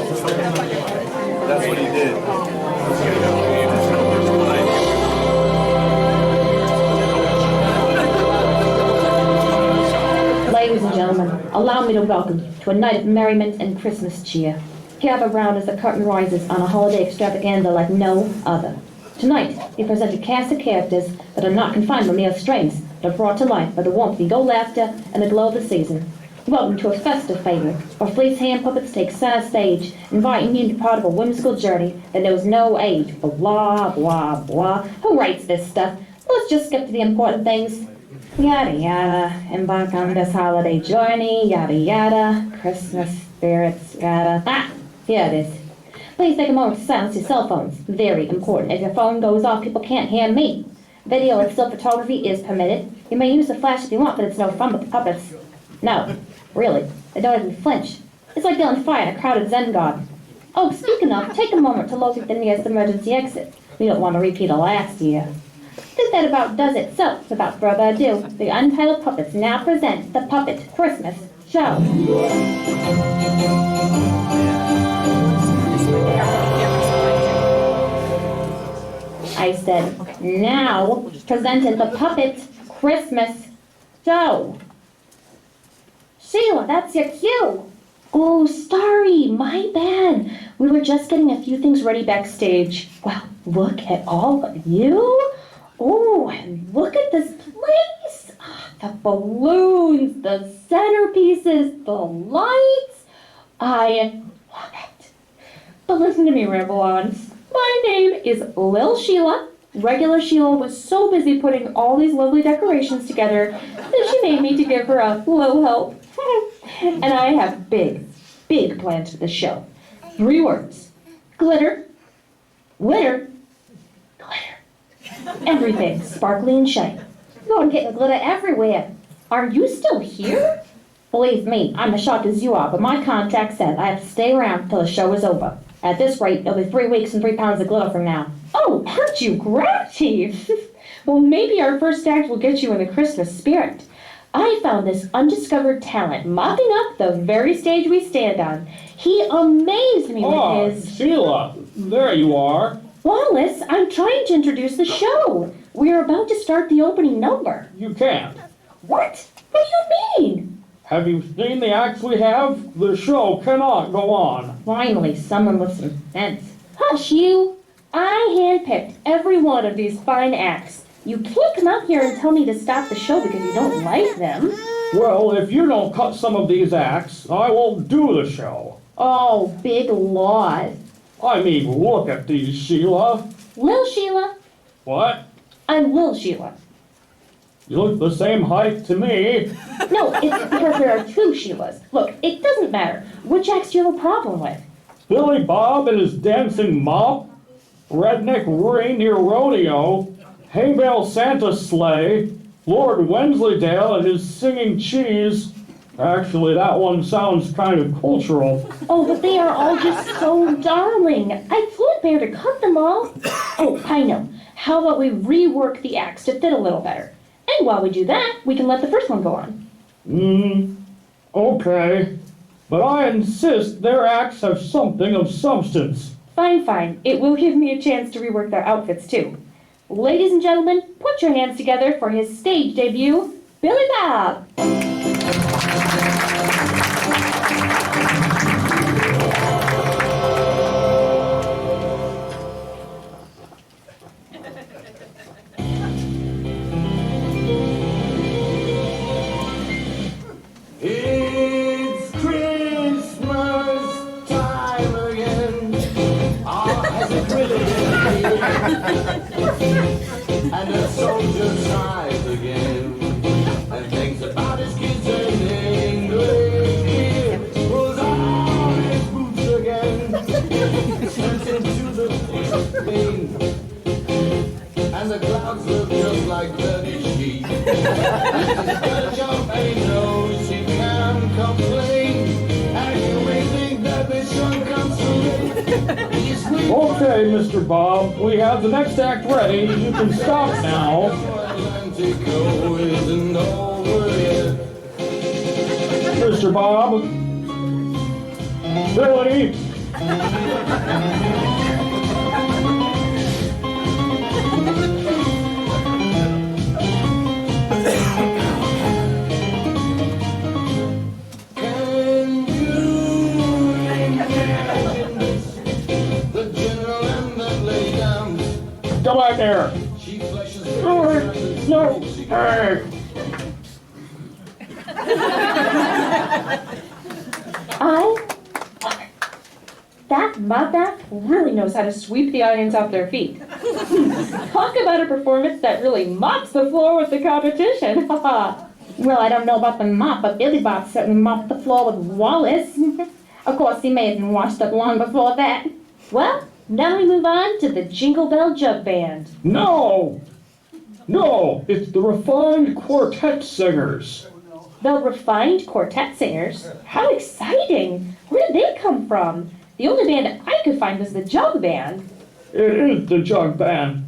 That's what he did. Ladies and gentlemen, allow me to welcome you to a night of merriment and Christmas cheer. Gather round as the curtain rises on a holiday extravaganza like no other. Tonight, we present a cast of characters that are not confined to mere strings, but are brought to life by the warmth of laughter and the glow of the season. Welcome to a festive favorite, where fleece hand puppets take center stage, inviting you to be part of a whimsical journey that knows no age. Blah, blah, blah. Who writes this stuff? Let's just skip to the important things. Yada, yada. Embark on this holiday journey. Yada, yada. Christmas spirits. Yada. Ah, here it is. Please take a moment to silence your cell phones. Very important. If your phone goes off, people can't hear me. Video and still photography is permitted. You may use the flash if you want, but it's no fun with the puppets. No, really. They don't even flinch. It's like they're on fire in a crowded Zen garden. Oh, speaking of, take a moment to locate the nearest emergency exit. We don't want to repeat of last year. I think that about does it. So, without further ado, the Untitled Puppets now present the Puppet Christmas Show. I said, now presenting the Puppet Christmas Show. Sheila, that's your cue. Oh, sorry, my bad. We were just getting a few things ready backstage. Well, look at all of you. Oh, and look at this place. The balloons, the centerpieces, the lights. I love it. But listen to me, ramble-ons. My name is Lil Sheila. Regular Sheila was so busy putting all these lovely decorations together that she made me to give her a little help. And I have big, big plans for the show. 3 words. Glitter, glitter, glitter. Everything sparkly and shiny. You're going to get the glitter everywhere. Are you still here? Believe me, I'm as shocked as you are, but my contract said I have to stay around till the show is over. At this rate, it'll be 3 weeks and 3 pounds of glitter from now. Oh, aren't you grouchy? Well, maybe our first act will get you in the Christmas spirit. I found this undiscovered talent mopping up the very stage we stand on. He amazed me with his... Sheila, there you are. Wallace, I'm trying to introduce the show. We're about to start the opening number. You can't. What? What do you mean? Have you seen the acts we have? The show cannot go on. Finally, someone with some sense. Hush, you! I handpicked every one of these fine acts. You can't come out here and tell me to stop the show because you don't like them. Well, if you don't cut some of these acts, I won't do the show. Oh, big laws. I mean, look at these, Sheila. Lil Sheila? What? I'm Lil Sheila. You look the same height to me. No, it's because there are 2 Sheilas. Look, it doesn't matter. Which acts do you have a problem with? Billy Bob and his dancing mop, Redneck Reindeer Rodeo, Hay Bale Santa Sleigh, Lord Wensleydale and his singing cheese. Actually, that one sounds kind of cultural. Oh, but they are all just so darling. I can't bear to cut them all. Oh, I know. How about we rework the acts to fit a little better? And while we do that, we can let the first one go on. Okay. But I insist their acts have something of substance. Fine, fine. It will give me a chance to rework their outfits, too. Ladies and gentlemen, put your hands together for his stage debut, Billy Bob. It's Christmas time again. Has it really been? And the soldier's eyes again. And thinks about his kids in England. Pulls on his boots again. Steps into the plane. And the clouds look just like dirty sheep. He's got a job and he knows he can't complain. And you may think that this one comes too late. Okay, Mr. Bob, we have the next act ready. You can stop now. Mr. Bob. Billy. Can you imagine this? The general and the playground. Come back there. She flushes No. Hey. That really knows how to sweep the audience off their feet. Talk about a performance that really mops the floor with the competition. Well, I don't know about the mop, but Billy Bob certainly mopped the floor with Wallace. Of course, he may have been washed up long before that. Well, now we move on to the Jingle Bell Jug Band. No, it's the Refined Quartet Singers. The Refined Quartet Singers? How exciting! Where did they come from? The only band I could find was the Jug Band. It is the Jug Band,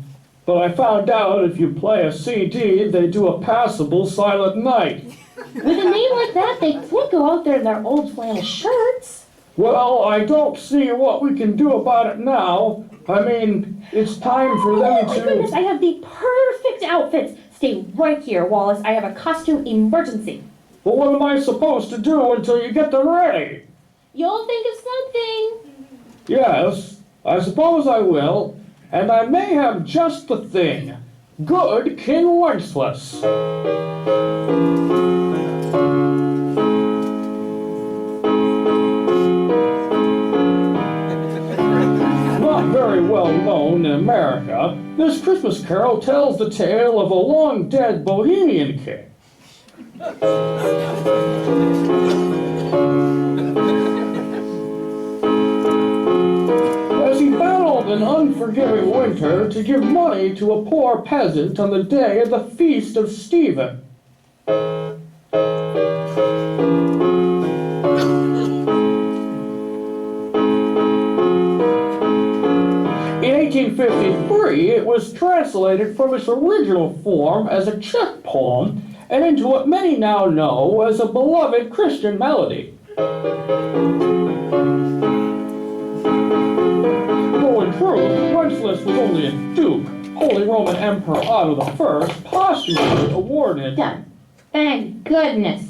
but I found out if you play a CD, they do a passable Silent Night. With a name like that, they can't go out there in their old flannel shirts. Well, I don't see what we can do about it now. I mean, it's time for them Oh my goodness, I have the perfect outfits. Stay right here, Wallace. I have a costume emergency. But what am I supposed to do until you get them ready? You'll think of something. Yes, I suppose I will, and I may have just the thing. Good King Wenceslas. Not very well known in America, this Christmas carol tells the tale of a long-dead Bohemian king. As he battled an unforgiving winter to give money to a poor peasant on the day of the feast of Stephen. In 1853, it was translated from its original form as a check poem and into what many now know as a beloved Christian melody. Though in truth, Wenceslas was only a duke, Holy Roman Emperor Otto I posthumously awarded. Done. Thank goodness.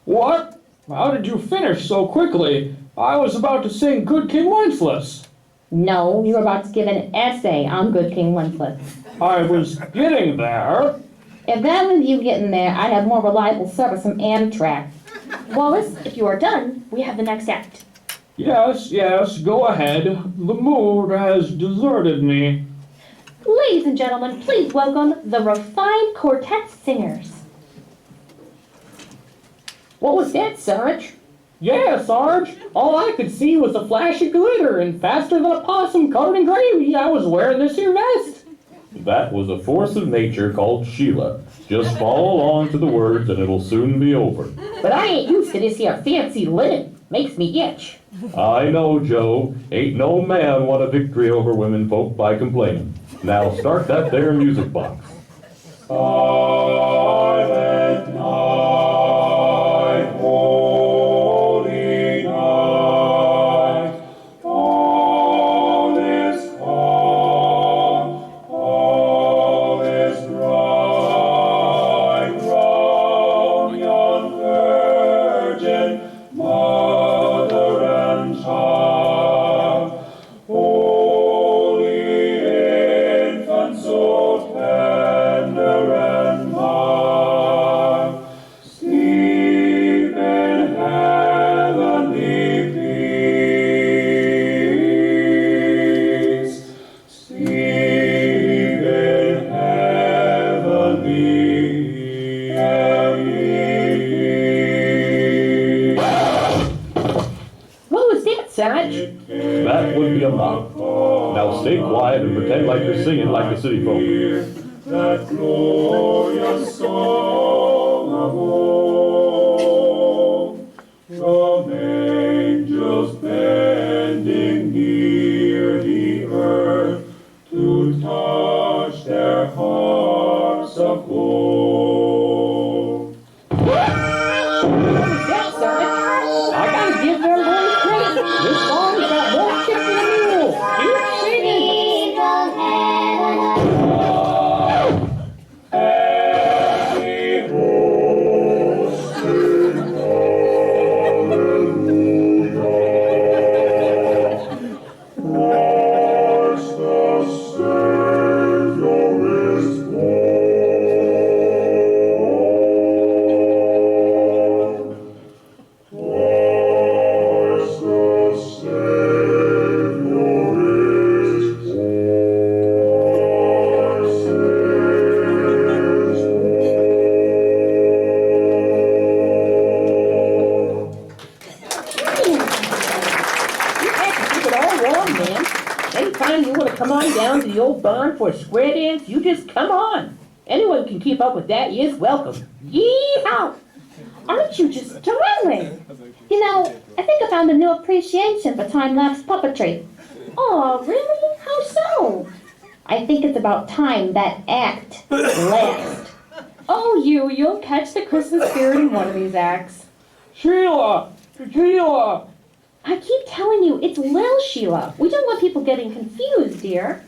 What? How did you finish so quickly? I was about to sing Good King Wenceslas. No, you're about to give an essay on Good King Wenceslas. I was getting there. If that was you getting there, I'd have more reliable service from Amtrak. Wallace, if you are done, we have the next act. Yes, go ahead. The mood has deserted me. Ladies and gentlemen, please welcome the Refined Quartet Singers. What was that, Sarge? Yeah, Sarge. All I could see was a flash of glitter, and faster than a possum covered in gravy, I was wearing this here vest. That was a force of nature called Sheila. Just follow along to the words and it'll soon be over. But I ain't used to this here fancy linen. Makes me itch. I know, Joe. Ain't no man won a victory over women folk by complaining. Now start that there music box. Silent night, holy night, all is calm, all is bright, round yon virgin, mother and child, holy infant, so tender and mild, sleep in heavenly peace, sleep in heavenly peace. What was that, Sarge? That would be a mop. Now stay quiet and pretend like you're singing like the city folk. That glorious song of old, from angels bending near the earth to touch their harps of gold. What was that, Sarge? I gotta give them boys credit. This song's got more Anytime you want to come on down to the old barn for a square dance, you just come on. Anyone can keep up with that, is welcome. Yee-haw! Aren't you just darling? You know, I think I found a new appreciation for time-lapse puppetry. Oh, really? How so? I think it's about time that act lasts. Oh, you'll catch the Christmas spirit in one of these acts. Sheila! Sheila! I keep telling you, it's Lil Sheila. We don't want people getting confused, dear.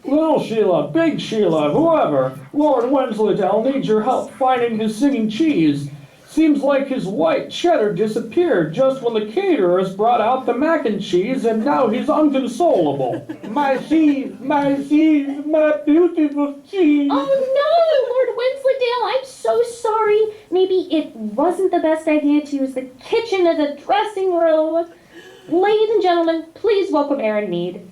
Little Sheila, Big Sheila, whoever, Lord Wensleydale needs your help finding his singing cheese. Seems like his white cheddar disappeared just when the caterers brought out the mac and cheese, and now he's unconsolable. My cheese, my beautiful cheese. Oh no, Lord Wensleydale, I'm so sorry. Maybe it wasn't the best idea to use the kitchen as a dressing room. Ladies and gentlemen, please welcome Aaron Mead.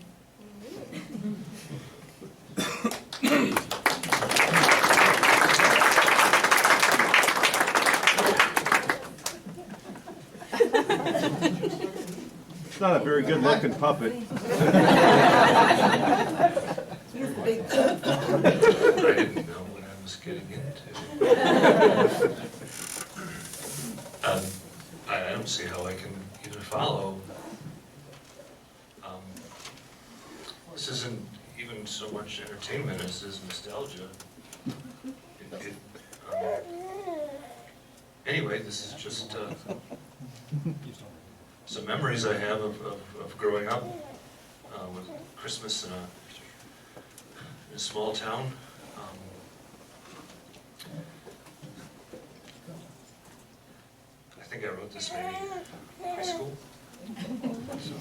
It's not a very good looking puppet. I didn't know what I was getting into. I don't see how I can even follow. This isn't even so much entertainment as it is nostalgia. Anyway, this is just some memories I have of growing up with Christmas in a small town. I think I wrote this maybe in high school. So,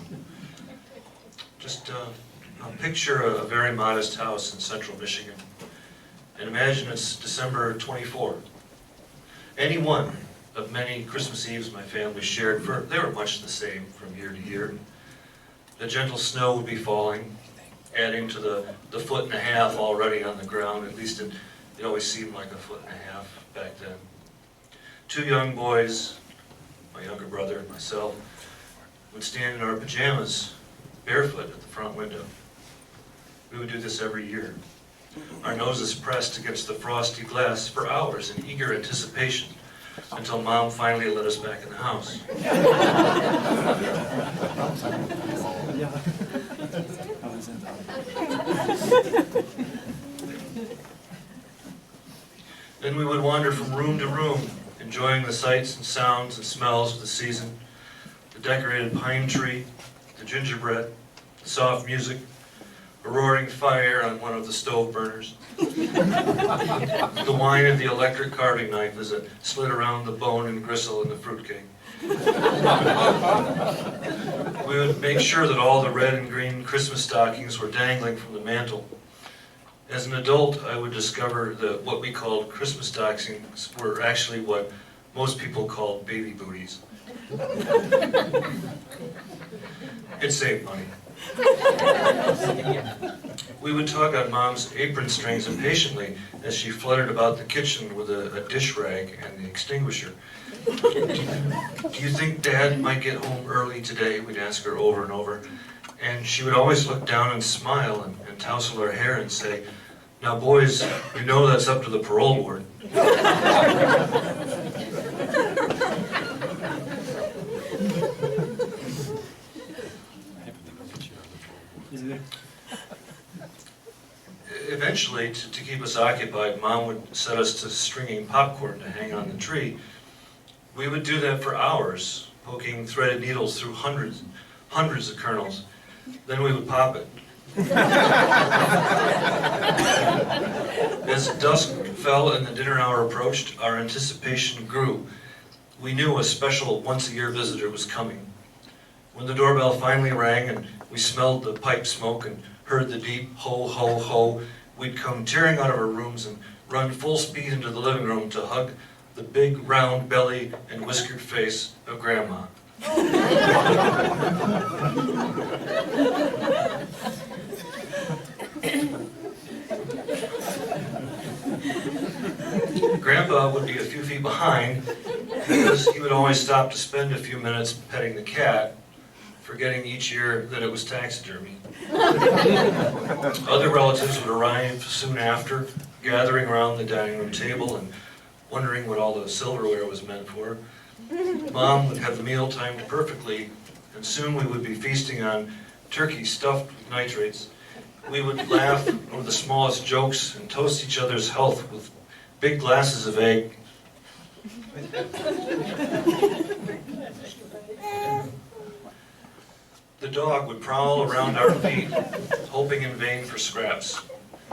just picture a very modest house in central Michigan, and imagine it's December 24. Any one of many Christmas Eves my family shared, they were much the same from year to year. The gentle snow would be falling, adding to the 1.5 feet already on the ground. At least it always seemed like 1.5 feet back then. 2 young boys, my younger brother and myself, would stand in our pajamas, barefoot at the front window. We would do this every year. Our noses pressed against the frosty glass for hours in eager anticipation, until Mom finally let us back in the house. Then we would wander from room to room, enjoying the sights and sounds and smells of the season, the decorated pine tree, the gingerbread, the soft music, a roaring fire on one of the stove burners, the whine of the electric carving knife as it slid around the bone and gristle in the fruitcake. We would make sure that all the red and green Christmas stockings were dangling from the mantle. As an adult, I would discover that what we called Christmas stockings were actually what most people called baby booties. It saved money. We would tug on Mom's apron strings impatiently as she fluttered about the kitchen with a dish rag and the extinguisher. Do you think Dad might get home early today? We'd ask her over and over. And she would always look down and smile and tousle her hair and say, "Now boys, you know that's up to the parole board." Eventually, to keep us occupied, Mom would set us to stringing popcorn to hang on the tree. We would do that for hours, poking threaded needles through hundreds of kernels. Then we would pop it. As dusk fell and the dinner hour approached, our anticipation grew. We knew a special once-a-year visitor was coming. When the doorbell finally rang and we smelled the pipe smoke and heard the deep ho, ho, ho, we'd come tearing out of our rooms and run full speed into the living room to hug the big round belly and whiskered face of Grandma. Grandpa would be a few feet behind because he would always stop to spend a few minutes petting the cat, forgetting each year that it was taxidermy. Other relatives would arrive soon after, gathering around the dining room table and wondering what all the silverware was meant for. Mom would have the meal timed perfectly, and soon we would be feasting on turkey stuffed with nitrates. We would laugh over the smallest jokes and toast each other's health with big glasses of egg. The dog would prowl around our feet, hoping in vain for scraps.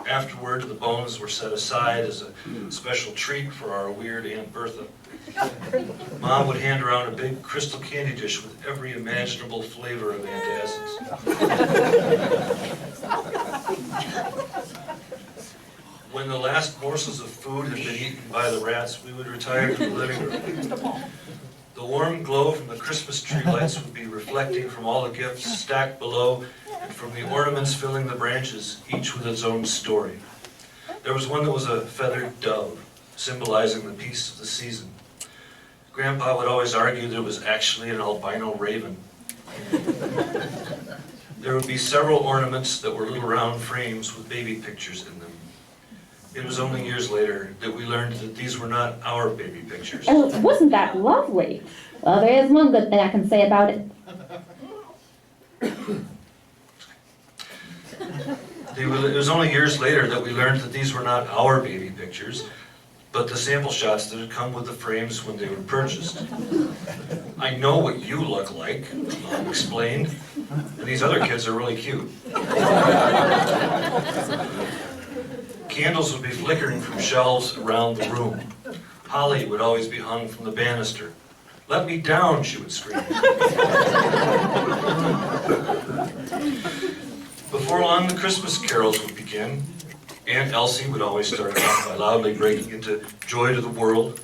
Afterward, the bones were set aside as a special treat for our weird Aunt Bertha. Mom would hand around a big crystal candy dish with every imaginable flavor of antacids. When the last morsels of food had been eaten by the rats, we would retire to the living room. The warm glow from the Christmas tree lights would be reflecting from all the gifts stacked below and from the ornaments filling the branches, each with its own story. There was one that was a feathered dove, symbolizing the peace of the season. Grandpa would always argue that it was actually an albino raven. There would be several ornaments that were little round frames with baby pictures in them. It was only years later that we learned that these were not our baby pictures. Oh, wasn't that lovely? Well, there is one good thing I can say about it. It was only years later that we learned that these were not our baby pictures, but the sample shots that had come with the frames when they were purchased. I know what you look like, Mom explained, and these other kids are really cute. Candles would be flickering from shelves around the room. Holly would always be hung from the banister. "Let me down," she would scream. Before long, the Christmas carols would begin. Aunt Elsie would always start off by loudly breaking into "Joy to the World."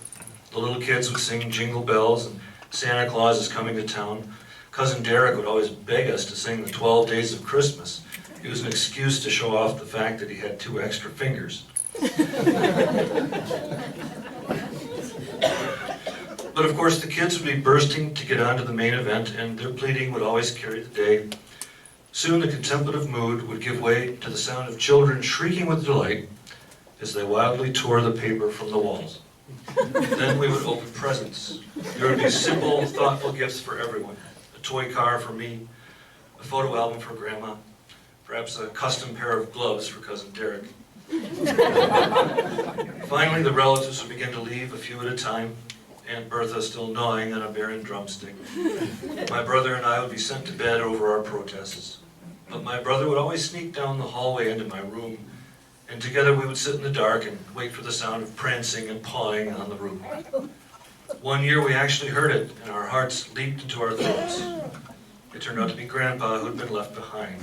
The little kids would sing "Jingle Bells" and "Santa Claus is Coming to Town." Cousin Derek would always beg us to sing the 12 Days of Christmas. It was an excuse to show off the fact that he had 2 extra fingers. But of course, the kids would be bursting to get on to the main event, and their pleading would always carry the day. Soon the contemplative mood would give way to the sound of children shrieking with delight as they wildly tore the paper from the walls. Then we would open presents. There would be simple, thoughtful gifts for everyone. A toy car for me, a photo album for Grandma, perhaps a custom pair of gloves for Cousin Derek. Finally, the relatives would begin to leave a few at a time, Aunt Bertha still gnawing on a barren drumstick. My brother and I would be sent to bed over our protests. But my brother would always sneak down the hallway into my room, and together we would sit in the dark and wait for the sound of prancing and pawing on the roof. One year we actually heard it, and our hearts leaped into our throats. It turned out to be Grandpa who'd been left behind.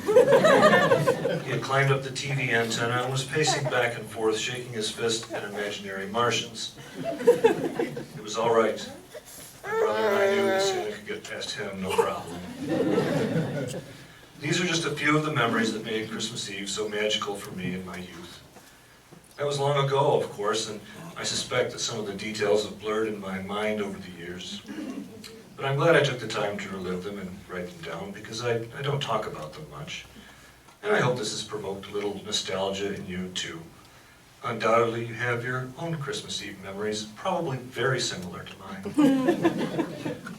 He had climbed up the TV antenna and was pacing back and forth, shaking his fist at imaginary Martians. It was all right. My brother and I knew that Santa could get past him, no problem. These are just a few of the memories that made Christmas Eve so magical for me in my youth. That was long ago, of course, and I suspect that some of the details have blurred in my mind over the years. But I'm glad I took the time to relive them and write them down, because I don't talk about them much. And I hope this has provoked a little nostalgia in you, too. Undoubtedly, you have your own Christmas Eve memories, probably very similar to mine.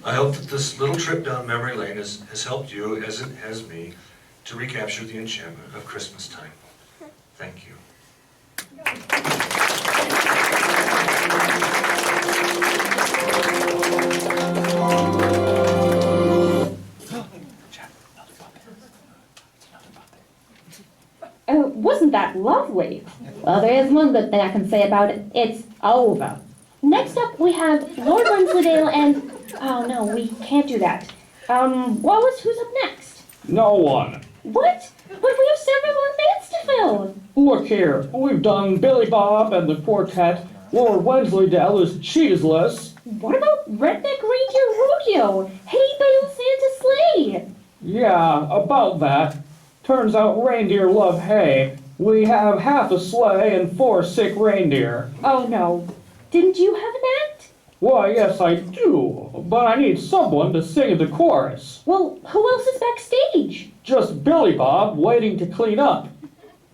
I hope that this little trip down memory lane has helped you, as it has me, to recapture the enchantment of Christmas time. Thank you. Oh, wasn't that lovely? Well, there is one good thing I can say about it. It's over. Next up, we have Lord Wensleydale and... Oh, no, we can't do that. Who's up next? No one. What? But we have several more minutes to fill. Look here, we've done Billy Bob and the Quartet. Lord Wensleydale is cheeseless. What about Redneck Reindeer Rodeo? Hay Bale Santa Sleigh? Yeah, about that. Turns out reindeer love hay. We have half a sleigh and 4 sick reindeer. Oh, no. Didn't you have an act? Why, yes, I do, but I need someone to sing the chorus. Well, who else is backstage? Just Billy Bob waiting to clean up.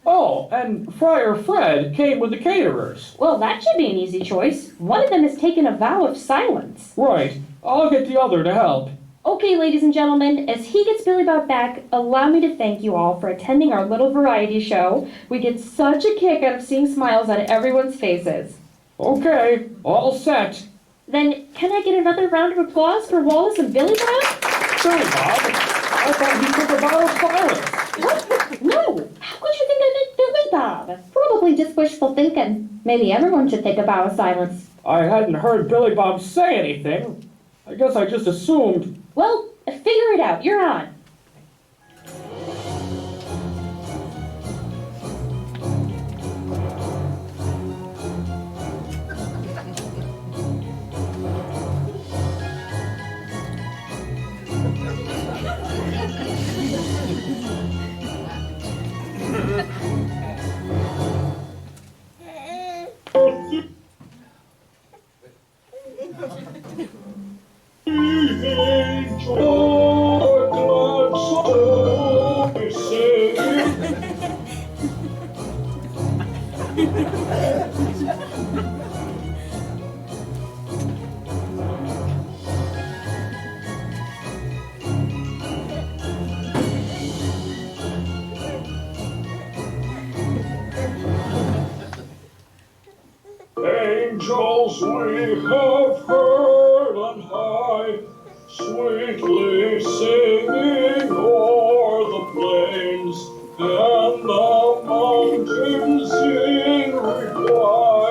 Oh, and Friar Fred came with the caterers. Well, that should be an easy choice. One of them has taken a vow of silence. Right, I'll get the other to help. Okay, ladies and gentlemen, as he gets Billy Bob back, allow me to thank you all for attending our little variety show. We get such a kick out of seeing smiles on everyone's faces. Okay, all set. Then, can I get another round of applause for Wallace and Billy Bob? Billy Bob, I thought he took a vow of silence. What? No! How could you think I meant Billy Bob? Probably just wishful thinking. Maybe everyone should take a vow of silence. I hadn't heard Billy Bob say anything. I guess I just assumed. Well, figure it out. You're on. Angels we have heard on high, sweetly singing o'er the plains, and the mountains in reply,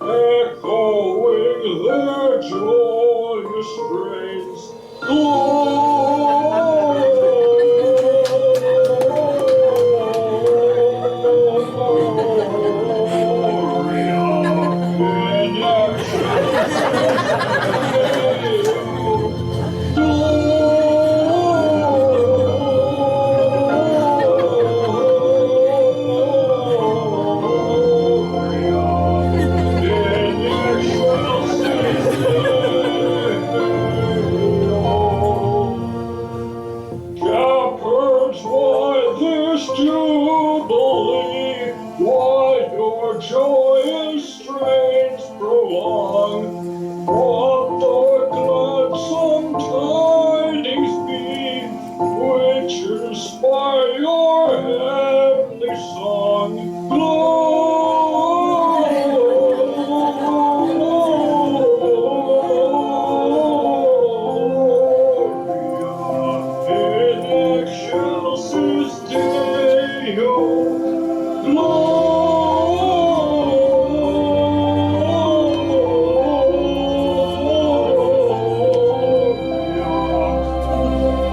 echoing their joyous strains. Shepherds, why this jubilee? Why your joyous strains prolong? What the gladsome tidings be, which inspire your heavenly song?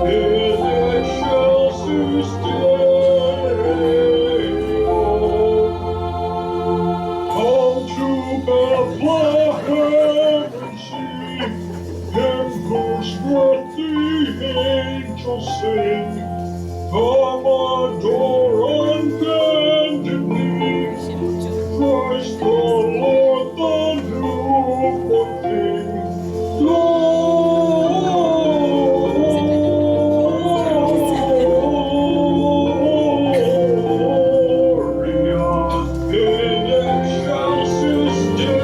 In excelsis Deo, come to Bethlehem and see him whose birth the angels sing. Come adore on bended knee, Christ the Lord, the newborn King. Gloria in excelsis Deo.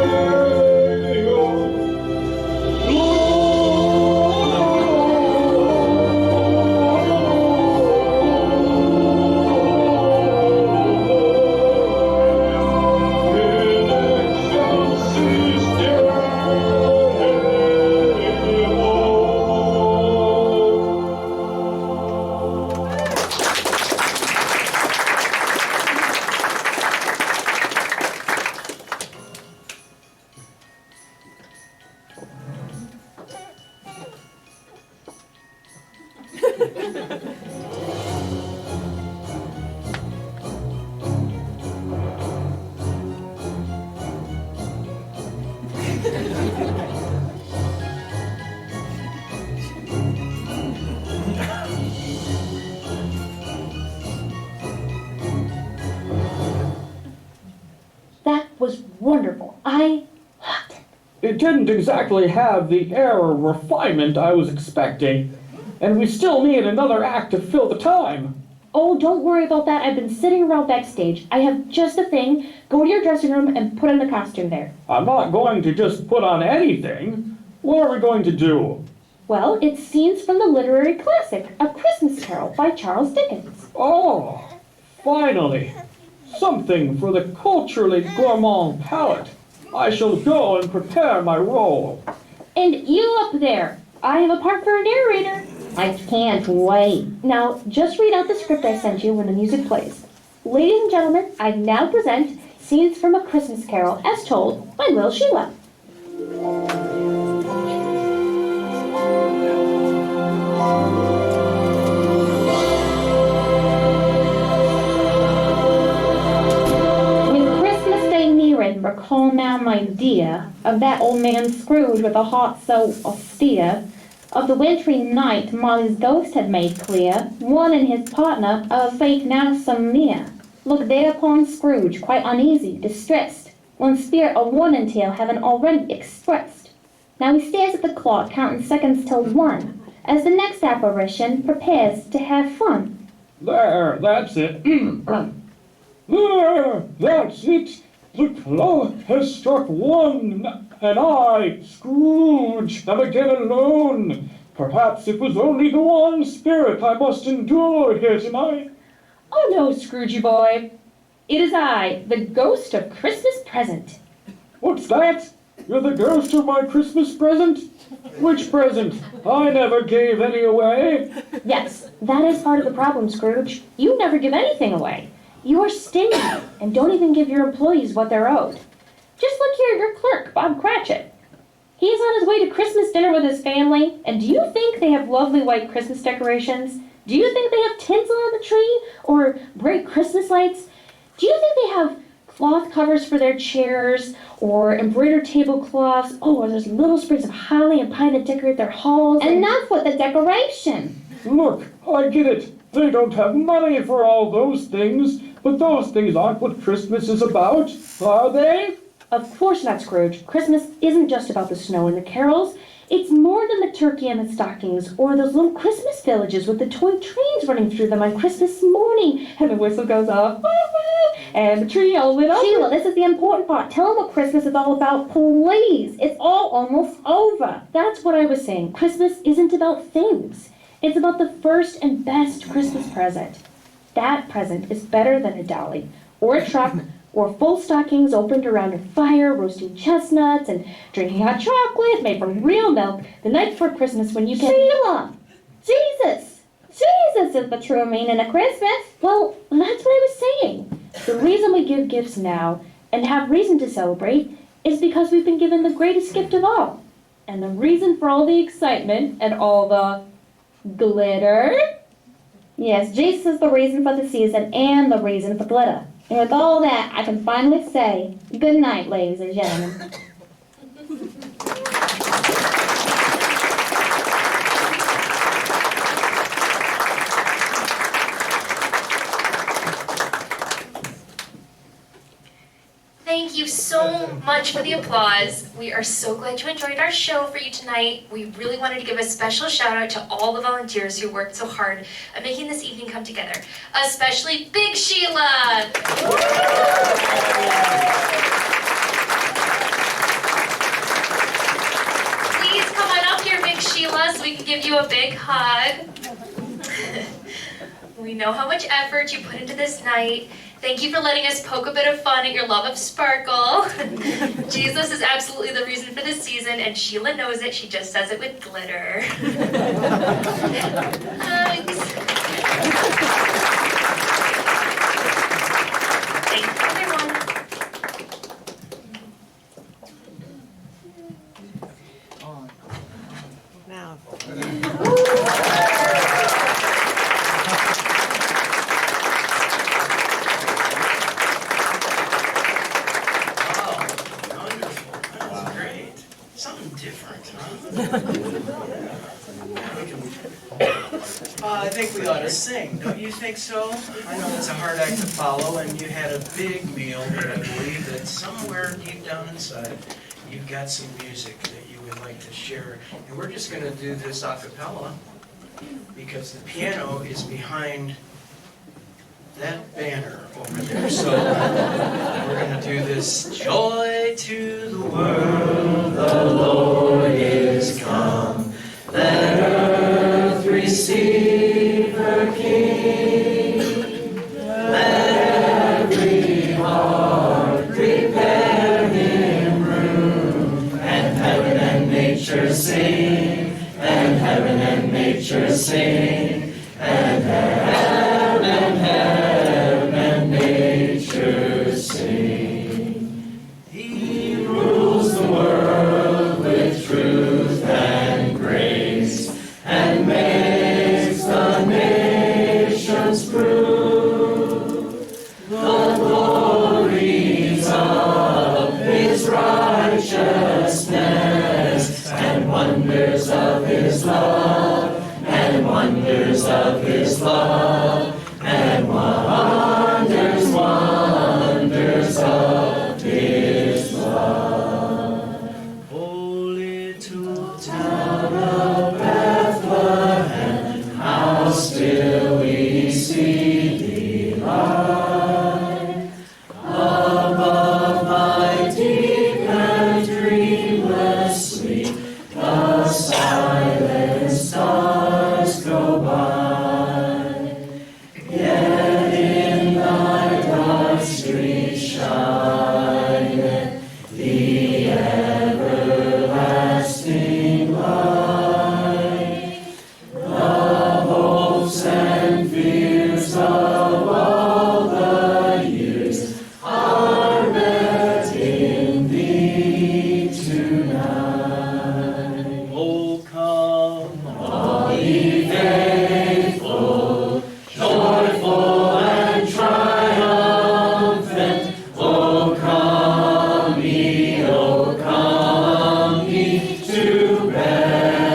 That was wonderful. I loved it. it didn't exactly have the air of refinement I was expecting, and we still need another act to fill the time. Oh, don't worry about that. I've been sitting around backstage. I have just the thing. Go to your dressing room and put on the costume there. I'm not going to just put on anything. What are we going to do? Well, it's scenes from the literary classic, A Christmas Carol by Charles Dickens. Oh, finally. Something for the culturally gourmand palate. I shall go and prepare my role. And you up there, I have a part for a narrator. I can't wait. Now, just read out the script I sent you when the music plays. Ladies and gentlemen, I now present Scenes from A Christmas Carol as told by Lil Sheila. With Christmas Day nearing, recall now, my dear, of that old man Scrooge with a heart so austere. Of the wintry night Molly's ghost had made clear, one and his partner of fate now so near. Look thereupon Scrooge, quite uneasy, distressed, one spirit of warning tale having already expressed. Now he stares at the clock, counting seconds till 1, as the next apparition prepares to have fun. There, that's it. There, that's it. The clock has struck 1, and I, Scrooge, am again alone. Perhaps it was only the one spirit I must endure here tonight. Oh no, Scroogey boy. It is I, the ghost of Christmas present. What's that? You're the ghost of my Christmas present? Which present? I never gave any away. Yes, that is part of the problem, Scrooge. You never give anything away. You are stingy and don't even give your employees what they're owed. Just look here at your clerk, Bob Cratchit. He is on his way to Christmas dinner with his family, and do you think they have lovely white Christmas decorations? Do you think they have tinsel on the tree? Or bright Christmas lights? Do you think they have cloth covers for their chairs? Or embroidered tablecloths? Oh, or there's little sprigs of holly and pine that decorate their halls? Enough with the decoration. Look, I get it. They don't have money for all those things, but those things aren't what Christmas is about, are they? Of course not, Scrooge. Christmas isn't just about the snow and the carols. It's more than the turkey and the stockings, or those little Christmas villages with the toy trains running through them on Christmas morning, and the whistle goes off, and the tree all lit up. Sheila, this is the important part. Tell them what Christmas is all about, please. It's all almost over. That's what I was saying. Christmas isn't about things. It's about the first and best Christmas present. That present is better than a dolly, or a truck, or full stockings opened around a fire, roasting chestnuts, and drinking hot chocolate made from real milk the night before Christmas when you can... Sheila! Jesus! Jesus is the true meaning of Christmas. Well, that's what I was saying. The reason we give gifts now, and have reason to celebrate, is because we've been given the greatest gift of all. And the reason for all the excitement and all the glitter... Yes, Jesus is the reason for the season and the reason for glitter. And with all that, I can finally say, good night, ladies and gentlemen. Thank you so much for the applause. We are so glad you enjoyed our show for you tonight. We really wanted to give a special shout out to all the volunteers who worked so hard at making this evening come together, especially Big Sheila. Please come on up here, Big Sheila, so we can give you a big hug. We know how much effort you put into this night. Thank you for letting us poke a bit of fun at your love of sparkle. Jesus is absolutely the reason for this season, and Sheila knows it. She just says it with glitter. Hugs. Thank you, everyone. Now. I think we ought to sing, don't you think so? I know it's a hard act to follow, and you had a big meal, but I believe that somewhere deep down inside, you've got some music that you would like to share. And we're just going to do this a cappella because the piano is behind that banner over there. So we're going to do this. Joy to the world, the Lord is come. Let earth receive her King. Let every heart prepare him room. And heaven and nature sing. And heaven and nature sing. And heaven and nature sing. He rules the world with truth and grace, and makes the nations prove the glories of his righteousness, and wonders of his love, and wonders of his love, and wonders, wonders of his love. O little town of Bethlehem, how still we see thee lie. Above my deep and dreamless sleep, the silent stars go by. Yet in thy dark street shineth the everlasting light. The hopes and fears of all the years are met in thee tonight. Oh, come, all ye faithful, joyful and triumphant. Oh, come ye to Bethlehem.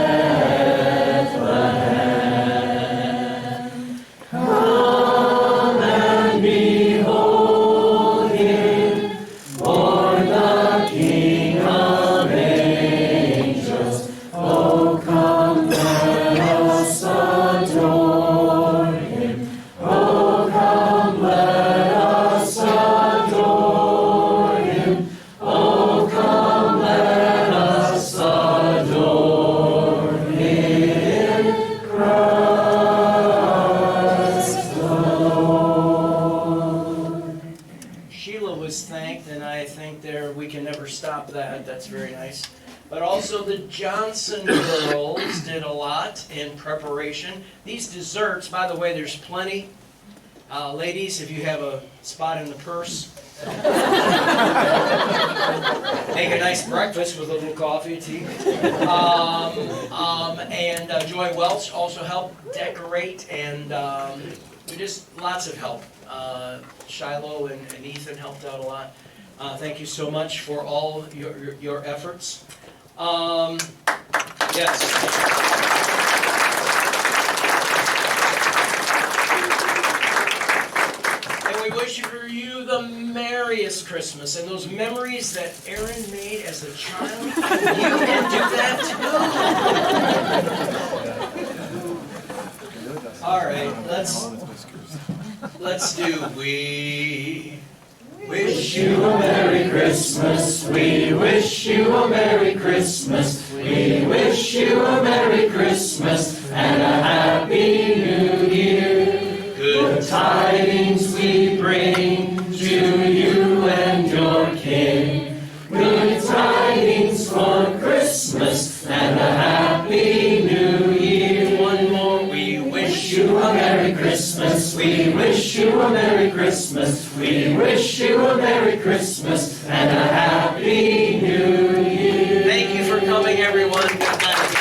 Come and behold him, born the King of angels. Oh, come, let us adore him. Oh, come, let us adore him. Oh, come, let us adore him, Christ the Lord. Sheila was thanked, and I think we can never stop that. That's very nice. But also the Johnson girls did a lot in preparation. These desserts, by the way, there's plenty. Ladies, if you have a spot in the purse, make a nice breakfast with a little coffee, tea. And Joy Welch also helped decorate, and just lots of help. Shiloh and Ethan helped out a lot. Thank you so much for all your efforts. Yes. And we wish you the merriest Christmas, and those memories that Aaron made as a child, you can do that too. All right, let's do we wish you a Merry Christmas. We wish you a Merry Christmas. We wish you a Merry Christmas and a Happy New Year. Good tidings we bring to you and your King. Good tidings for Christmas and a Happy New Year. One more, we wish you a Merry Christmas. We wish you a Merry Christmas. We wish you a Merry Christmas and a Happy New Year. Thank you for coming, everyone. God bless you.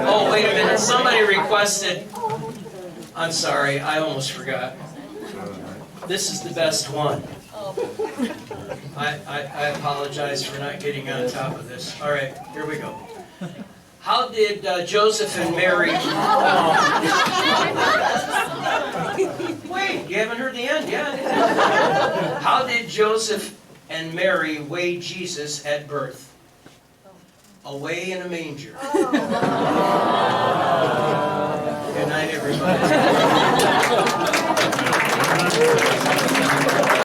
Oh, wait a minute. Somebody requested. I'm sorry, I almost forgot. This is the best one. I apologize for not getting on top of this. All right, here we go. How did Joseph and Mary... Wait, you haven't heard the end yet. How did Joseph and Mary weigh Jesus at birth? Away in a manger. Good night, everybody.